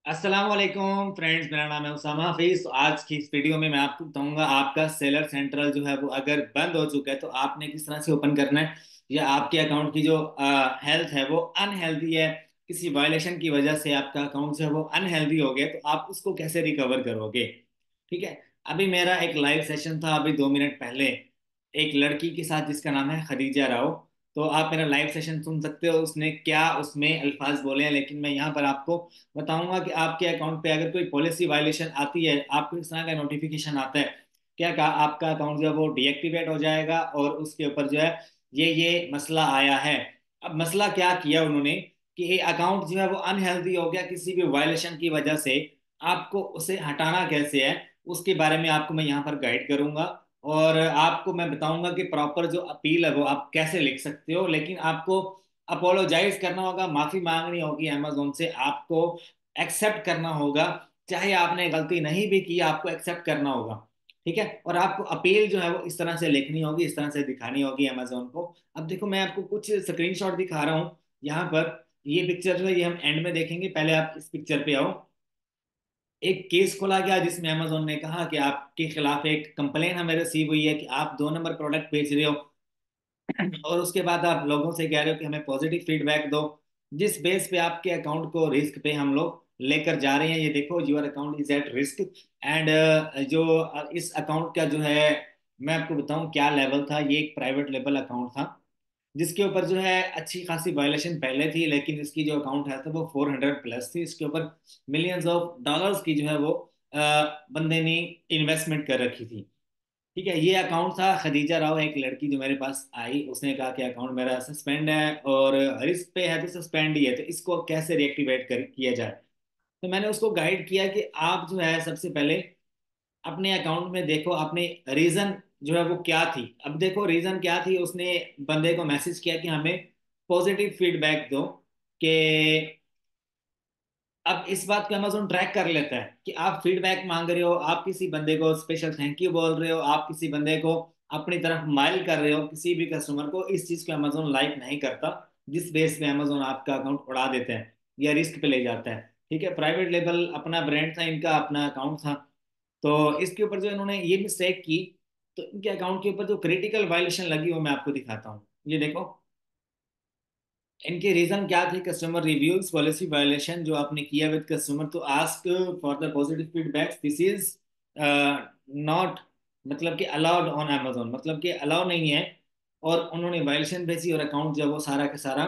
अस्सलाम वालेकुम फ्रेंड्स, मेरा नाम है उसामा हफीज। तो आज की इस वीडियो में मैं आपको बताऊंगा आपका सेलर सेंट्रल जो है वो अगर बंद हो चुका है तो आपने किस तरह से ओपन करना है, या आपके अकाउंट की जो हेल्थ है वो अनहेल्दी है, किसी वायलेशन की वजह से आपका अकाउंट जो है वो अनहेल्दी हो गया तो आप उसको कैसे रिकवर करोगे। ठीक है। अभी मेरा एक लाइव सेशन था अभी 2 मिनट पहले, एक लड़की के साथ जिसका नाम है खदीजा राव। तो आप मेरा लाइव सेशन सुन सकते हो, उसने क्या उसमें अल्फाज बोले हैं, लेकिन मैं यहाँ पर आपको बताऊंगा कि आपके अकाउंट पे अगर कोई पॉलिसी वायलेशन आती है, आपको इस तरह का नोटिफिकेशन आता है, क्या कहा आपका अकाउंट जो है वो डीएक्टिवेट हो जाएगा और उसके ऊपर जो है ये मसला आया है। अब मसला क्या किया उन्होंने कि ये अकाउंट जो है वो अनहेल्दी हो गया किसी भी वायलेशन की वजह से, आपको उसे हटाना कैसे है उसके बारे में आपको मैं यहाँ पर गाइड करूंगा। और आपको मैं बताऊंगा कि प्रॉपर जो अपील है वो आप कैसे लिख सकते हो, लेकिन आपको अपोलोजाइज करना होगा, माफी मांगनी होगी अमेजोन से, आपको एक्सेप्ट करना होगा। चाहे आपने गलती नहीं भी की, आपको एक्सेप्ट करना होगा। ठीक है। और आपको अपील जो है वो इस तरह से लिखनी होगी, इस तरह से दिखानी होगी अमेजोन को। अब देखो, मैं आपको कुछ स्क्रीनशॉट दिखा रहा हूँ यहाँ पर। ये पिक्चर जो है ये हम एंड में देखेंगे, पहले आप इस पिक्चर पे आओ। एक केस खोला गया जिसमें अमेजोन ने कहा कि आपके खिलाफ एक कंप्लेन हमें रिसीव हुई है कि आप 2 नंबर प्रोडक्ट बेच रहे हो, और उसके बाद आप लोगों से कह रहे हो कि हमें पॉजिटिव फीडबैक दो। जिस बेस पे आपके अकाउंट को रिस्क पे हम लोग लेकर जा रहे हैं, ये देखो your account is at risk. And जो इस अकाउंट का जो है, मैं आपको बताऊं क्या लेवल था। ये एक प्राइवेट लेवल अकाउंट था जिसके ऊपर जो है अच्छी खासी वायलेशन पहले थी, लेकिन इसकी जो अकाउंट है तो वो 400 प्लस थी। इसके ऊपर मिलियंस ऑफ डॉलर्स की जो है वो बंदे ने इन्वेस्टमेंट कर रखी थी। ठीक है। ये अकाउंट था खदीजा राव, एक लड़की जो मेरे पास आई, उसने कहा कि अकाउंट मेरा सस्पेंड है और रिस्क पे है, तो सस्पेंड ही है, तो इसको कैसे रिएक्टिवेट कर किया जाए। तो मैंने उसको गाइड किया कि आप जो है सबसे पहले अपने अकाउंट में देखो अपने रीजन जो है वो क्या थी। अब देखो रीजन क्या थी, उसने बंदे को मैसेज किया कि हमें पॉजिटिव फीडबैक दो। कि अब इस बात को अमेजोन ट्रैक कर लेता है कि आप फीडबैक मांग रहे हो, आप किसी बंदे को स्पेशल थैंक यू बोल रहे हो, आप किसी बंदे को अपनी तरफ माइल कर रहे हो, किसी भी कस्टमर को, इस चीज को अमेजोन लाइक नहीं करता। जिस बेस पे अमेजोन आपका अकाउंट उड़ा देता है या रिस्क पे ले जाता है। ठीक है। प्राइवेट लेवल अपना ब्रांड था, इनका अपना अकाउंट था। तो इसके ऊपर जो इन्होंने ये मिस्टेक की, तो इनके अकाउंट के ऊपर जो क्रिटिकल वायलेशन लगी वो मैं आपको दिखाता हूँ। ये देखो, इनके रीजन क्या थे। कस्टमर रिव्यूज पॉलिसी वायलेशन जो आपने किया विद कस्टमर, तो ask for the positive feedback, this is not, मतलब कि अलाउड ऑन अमेजोन, मतलब कि अलाउ नहीं है। और उन्होंने वायलेशन भेजी और अकाउंट जो है वो सारा का सारा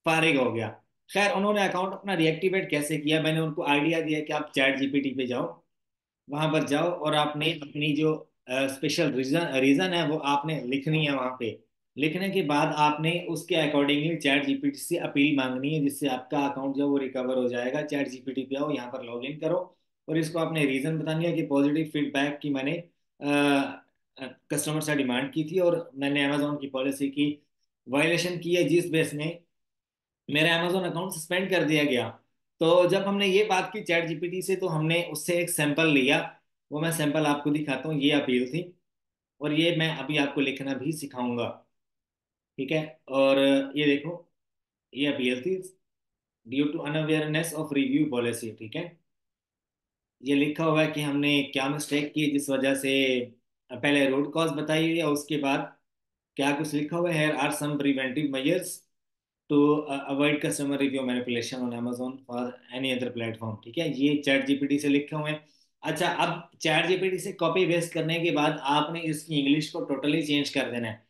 फारिग हो गया। खैर, उन्होंने अकाउंट अपना रिएक्टिवेट कैसे किया, मैंने उनको आइडिया दिया कि आप चैट जीपीटी पे जाओ, वहां पर जाओ और आपने अपनी जो स्पेशल रीजन रीजन है वो आपने लिखनी है वहां पे। लिखने के बाद आपने उसके अकॉर्डिंगली चैट जीपीटी से अपील मांगनी है, जिससे आपका अकाउंट जो है वो रिकवर हो जाएगा। चैट जीपीटी पे आओ, यहाँ पर लॉग इन करो और इसको आपने रीजन बतानी है कि पॉजिटिव फीडबैक की मैंने कस्टमर से डिमांड की थी और मैंने अमेजोन की पॉलिसी की वायलेशन की है, जिस बेस में मेरा अमेजोन अकाउंट सस्पेंड कर दिया गया। तो जब हमने ये बात की चैट जीपीटी से, तो हमने उससे एक सैंपल लिया। वो मैं सैंपल आपको दिखाता हूँ। ये अपील थी और ये मैं अभी आपको लिखना भी सिखाऊंगा। ठीक है। और ये देखो, ये अपील थी, due to unawareness of review policy. ठीक है। ये लिखा हुआ है कि हमने क्या मिस्टेक की जिस वजह से, पहले रूट कॉज बताई हुई है, उसके बाद क्या कुछ लिखा हुआ है, here are some preventive measures to avoid customer review manipulation on Amazon for any other platform. ठीक है। ये चैट जीपीटी से लिखे हुए हैं। अच्छा, अब चैट जीपीटी से कॉपी पेस्ट करने के बाद आपने इसकी इंग्लिश को टोटली चेंज कर देना है।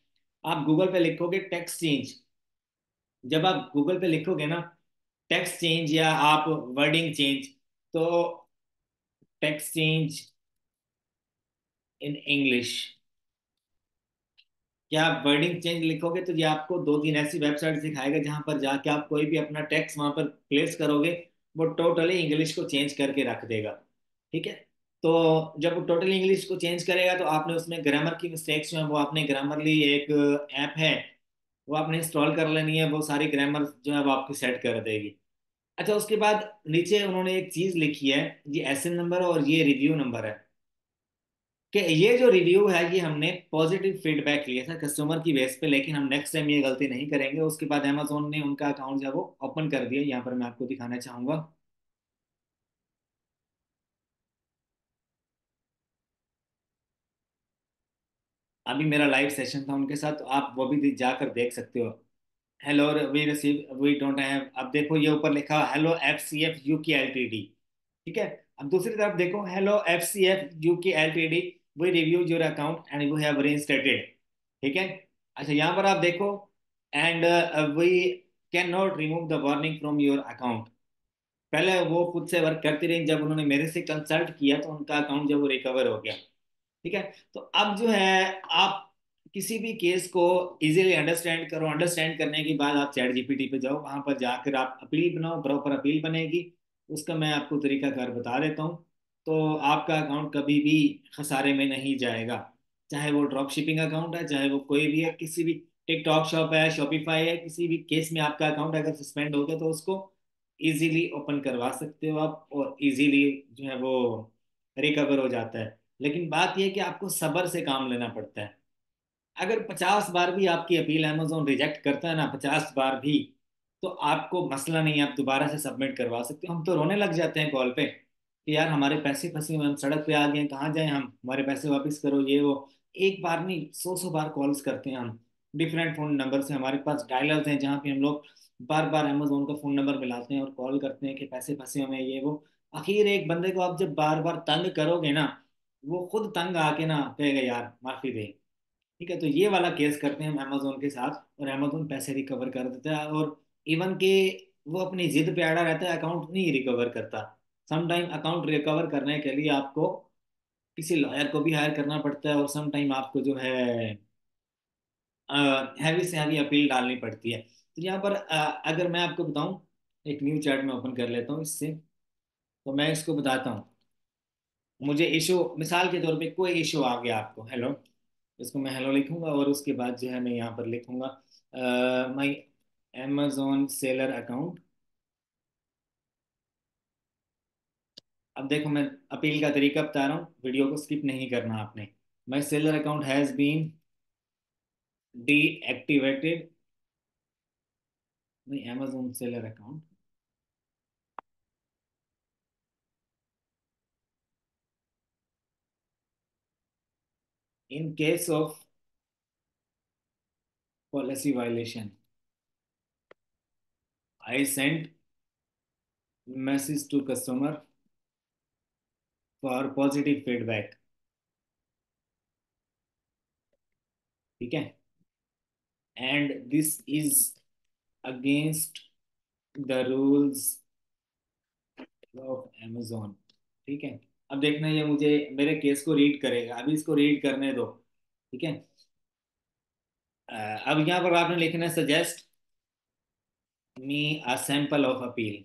आप गूगल पे लिखोगे टेक्स्ट चेंज, जब आप गूगल पे लिखोगे ना टेक्स्ट चेंज या आप वर्डिंग चेंज, तो टेक्स्ट चेंज इन इंग्लिश, क्या आप वर्डिंग चेंज लिखोगे तो ये आपको 2-3 ऐसी वेबसाइट दिखाएगा जहां पर जाके आप कोई भी अपना टेक्स्ट वहां पर प्लेस करोगे, वो टोटली इंग्लिश को चेंज करके रख देगा। ठीक है। तो जब वो टोटली इंग्लिश को चेंज करेगा तो आपने उसमें ग्रामर की मिस्टेक्स जो है वो आपने ग्रामरली एक ऐप है वो आपने इंस्टॉल कर लेनी है, वो सारी ग्रामर जो है वो आपकी सेट कर देगी। अच्छा, उसके बाद नीचे उन्होंने एक चीज लिखी है, ये एसएन नंबर और ये रिव्यू नंबर है, कि ये जो रिव्यू है ये हमने पॉजिटिव फीडबैक लिया था कस्टमर की बेस पे, लेकिन हम नेक्स्ट टाइम ये गलती नहीं करेंगे। उसके बाद अमेजोन ने उनका अकाउंट जो है वो ओपन कर दिया, यहाँ पर मैं आपको दिखाना चाहूंगा। अभी मेरा लाइव सेशन था उनके साथ, तो आप वो भी जाकर देख सकते हो। Hello we receive we don't have, अब देखो ये ऊपर लिखा hello F C F U K L T D. ठीक है। अब दूसरी तरफ देखो, hello F C F U K L T D, we review your account and we have reinstated। ठीक है। अच्छा यहाँ पर आप देखो, and we cannot remove the warning from your account. पहले वो खुद से वर्क करती रही, जब उन्होंने मेरे से कंसल्ट किया तो उनका अकाउंट जब वो रिकवर हो गया। ठीक है। तो अब जो है आप किसी भी केस को इजीली अंडरस्टैंड करो, अंडरस्टैंड करने के बाद आप चैट जीपीटी पे जाओ, वहां पर जाकर आप अपील बनाओ, प्रॉपर अपील बनेगी। उसका मैं आपको तरीकाकार बता देता हूँ। तो आपका अकाउंट कभी भी खसारे में नहीं जाएगा। चाहे वो ड्रॉप शिपिंग अकाउंट है, चाहे वो कोई भी है, किसी भी टिकटॉक शॉप है, शॉपिफाई है, किसी भी केस में आपका अकाउंट अगर सस्पेंड हो गया तो उसको इजीली ओपन करवा सकते हो आप, और इजीली जो है वो रिकवर हो जाता है। लेकिन बात यह है कि आपको सब्र से काम लेना पड़ता है। अगर 50 बार भी आपकी अपील अमेजोन रिजेक्ट करता है ना, 50 बार भी, तो आपको मसला नहीं है, आप दोबारा से सबमिट करवा सकते हो। हम तो रोने लग जाते हैं कॉल पे कि यार हमारे पैसे फंसे हुए हैं, हम सड़क पे आ गए हैं, कहाँ जाएं हम, हमारे पैसे वापस करो ये वो। एक बार नहीं, 100 100 बार कॉल्स करते हैं हम डिफरेंट फोन नंबर से। हमारे पास डायलर्स हैं जहाँ पे हम लोग बार बार अमेजोन का फोन नंबर मिलाते हैं और कॉल करते हैं कि पैसे फंसे हुए हैं ये वो। आखिर एक बंदे को आप जब बार बार तंग करोगे ना, वो खुद तंग आके ना कहेगा यार माफी दे। ठीक है। तो ये वाला केस करते हैं हम अमेजोन के साथ, और अमेजोन पैसे रिकवर कर देता है। और इवन के वो अपनी जिद पे अड़ा रहता है, अकाउंट नहीं रिकवर करता। समटाइम अकाउंट रिकवर करने के लिए आपको किसी लॉयर को भी हायर करना पड़ता है, और समटाइम आपको जो है हैवी से हैवी अपील डालनी पड़ती है। तो यहाँ पर अगर मैं आपको बताऊं, एक न्यू चैट में ओपन कर लेता हूँ इससे, तो मैं इसको बताता हूँ। मुझे इशू, मिसाल के तौर पे कोई इशू आ गया आपको, हेलो, इसको मैं हेलो लिखूंगा, और उसके बाद जो है मैं यहाँ पर लिखूंगा माई अमेजोन सेलर अकाउंट। अब देखो मैं अपील का तरीका बता रहा हूँ, वीडियो को स्किप नहीं करना आपने। My seller account has been deactivated, my Amazon seller account in case of policy violation I sent message to customer for positive feedback. ठीक है। And this is against the rules of Amazon। ठीक है। अब देखना ये मुझे मेरे case को रीड करेगा, अभी इसको रीड करने दो। ठीक है। अब यहाँ पर आपने लिखना है suggest me a sample of appeal.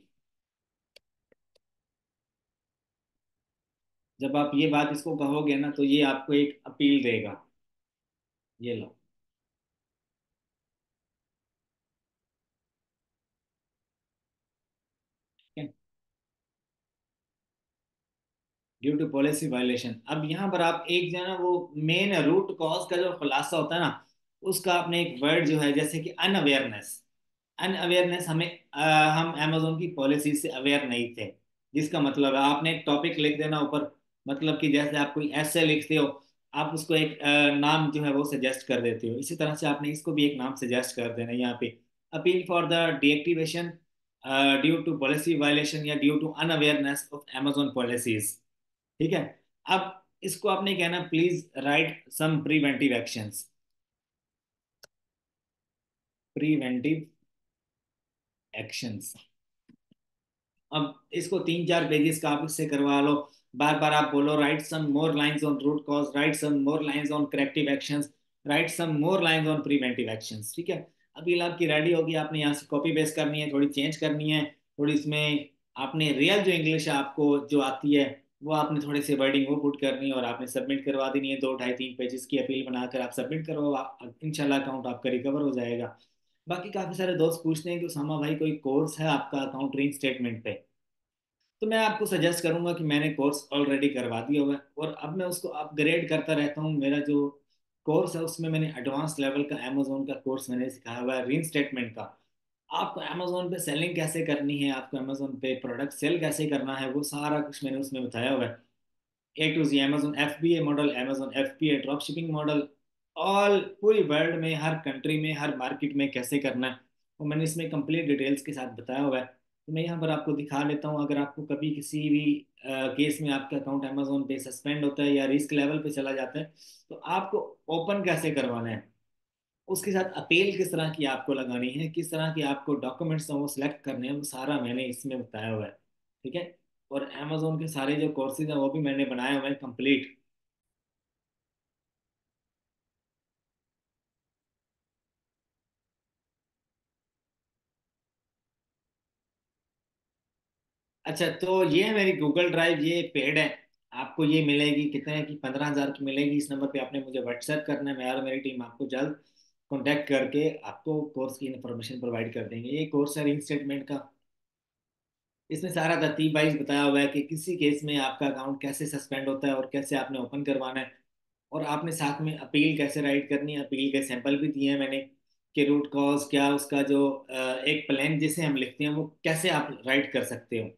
जब आप ये बात इसको कहोगे ना, तो ये आपको एक अपील देगा। ये लो। ठीक है। ड्यू टू पॉलिसी वायलेशन, अब यहाँ पर आप एक जो है ना वो मेन रूट कॉज का जो खुलासा होता है ना, उसका आपने एक वर्ड जो है, जैसे कि अनअवेयरनेस। अनअवेयरनेस, हमें हम अमेजोन की पॉलिसी से अवेयर नहीं थे। जिसका मतलब है आपने एक टॉपिक लिख देना ऊपर, मतलब कि जैसे आप कोई ऐसे लिखते हो, आप उसको एक नाम जो है वो सजेस्ट कर देते हो, इसी तरह से आपने इसको भी एक नाम सजेस्ट कर देना यहाँ पे। Appeal for the deactivation due to policy violation या due to unawareness of Amazon policies. ठीक है। अब इसको आपने कहना please write some preventive actions. Preventive actions. अब इसको 3 4 पेजेस का आप इससे करवा लो। बार बार आप बोलो write some more lines on root cause, write some more lines on corrective actions, write some more lines on preventive actions. ठीक है। अपील आपकी रेडी होगी, आपने यहाँ से कॉपी पेस्ट करनी है, थोड़ी चेंज करनी है, थोड़ी इसमें आपने रियल जो इंग्लिश है आपको जो आती है, वो आपने थोड़ी सी वर्डिंग वो पुट करनी है, और आपने सबमिट करवा देनी है। 2 2.5 3 पेजेस की अपील बनाकर आप सबमिट करो, इंशाल्लाह अकाउंट आपका रिकवर हो जाएगा। बाकी काफी सारे दोस्त पूछते हैं कि उसामा भाई कोई कोर्स है आपका अकाउंट री स्टेटमेंट पे। तो मैं आपको सजेस्ट करूंगा कि मैंने कोर्स ऑलरेडी करवा दिया हुआ है, और अब मैं उसको अपग्रेड करता रहता हूँ। मेरा जो कोर्स है उसमें मैंने एडवांस लेवल का अमेजोन का कोर्स मैंने सिखाया हुआ है री स्टेटमेंट का। आपको अमेजोन पे सेलिंग कैसे करनी है, आपको अमेजोन पे प्रोडक्ट सेल कैसे करना है, वो सारा कुछ मैंने उसमें बताया हुआ है। A to Z, Amazon F B A model, Amazon F P A drop shipping model, all पूरी वर्ल्ड में, हर कंट्री में, हर मार्केट में कैसे करना है, और मैंने इसमें कंप्लीट डिटेल्स के साथ बताया हुआ है। तो मैं यहाँ पर आपको दिखा लेता हूँ। अगर आपको कभी किसी भी केस में आपका अकाउंट अमेजोन पे सस्पेंड होता है या रिस्क लेवल पे चला जाता है, तो आपको ओपन कैसे करवाना है, उसके साथ अपील किस तरह की आपको लगानी है, किस तरह के आपको डॉक्यूमेंट्स हैं वो सिलेक्ट करने हैं, वो सारा मैंने इसमें बताया हुआ है। ठीक है। और अमेजोन के सारे जो कोर्सेज हैं वो भी मैंने बनाए हुए हैं कंप्लीट। अच्छा, तो ये है मेरी गूगल ड्राइव, ये पेड है। आपको ये मिलेगी कितने की, 15,000 की मिलेगी। इस नंबर पे आपने मुझे व्हाट्सएप करना है, मैं और मेरी टीम आपको जल्द कांटेक्ट करके आपको कोर्स की इन्फॉर्मेशन प्रोवाइड कर देंगे। ये कोर्स है रिंग स्टेटमेंट का। इसमें सारा तरतीब वाइज बताया हुआ है कि किसी केस में आपका अकाउंट कैसे सस्पेंड होता है और कैसे आपने ओपन करवाना है। और आपने साथ में अपील कैसे राइट करनी है, अपील के सैंपल भी दिए हैं मैंने, कि रूट कॉज क्या, उसका जो एक प्लान जिसे हम लिखते हैं वो कैसे आप राइट कर सकते हो।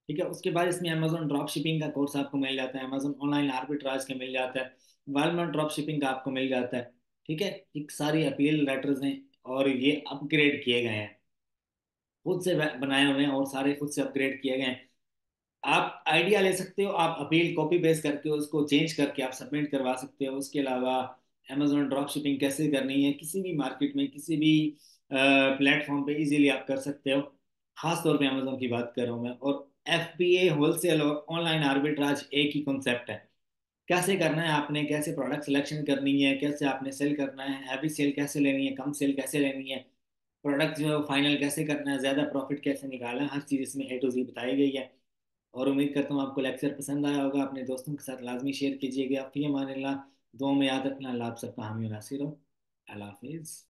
ठीक है। उसके बाद इसमें अमेजोन ड्रॉप शिपिंग का कोर्स आपको मिल जाता है, अमेजोन ऑनलाइन आर्बिट्राज का मिल जाता है, वालमार्ट ड्रॉप शिपिंग का आपको मिल जाता है। ठीक है। एक सारी अपील लेटर्स हैं, और ये अपग्रेड किए गए हैं, खुद से बनाए हुए हैं और सारे खुद से अपग्रेड किए गए हैं। आप आइडिया ले सकते हो, आप अपील कॉपी पेस्ट करके उसको चेंज करके आप सबमिट करवा सकते हो। उसके अलावा अमेजोन ड्रॉप शिपिंग कैसे करनी है, किसी भी मार्केट में, किसी भी प्लेटफॉर्म पे इजीली आप कर सकते हो। खास तौर पे अमेजोन की बात कर रहा हूँ मैं। और एफबीए, होलसेल और ऑनलाइन आर्बिट्राज एक ही कॉन्सेप्ट है। कैसे करना है आपने, कैसे प्रोडक्ट सिलेक्शन करनी है, कैसे आपने सेल करना है, हैवी सेल कैसे लेनी है, कम सेल कैसे लेनी है, प्रोडक्ट जो है फाइनल कैसे करना है, ज्यादा प्रॉफिट कैसे निकालना है, हर चीज इसमें ए टू जी बताई गई है। और उम्मीद करता हूँ आपको लेक्चर पसंद आया होगा। अपने दोस्तों के साथ लाजमी शेयर कीजिएगा। फी अमान अल्लाह, दुआ में याद रखना। अल्लाह आप सबका हामी और नासिर हो। अल्लाह हाफिज़।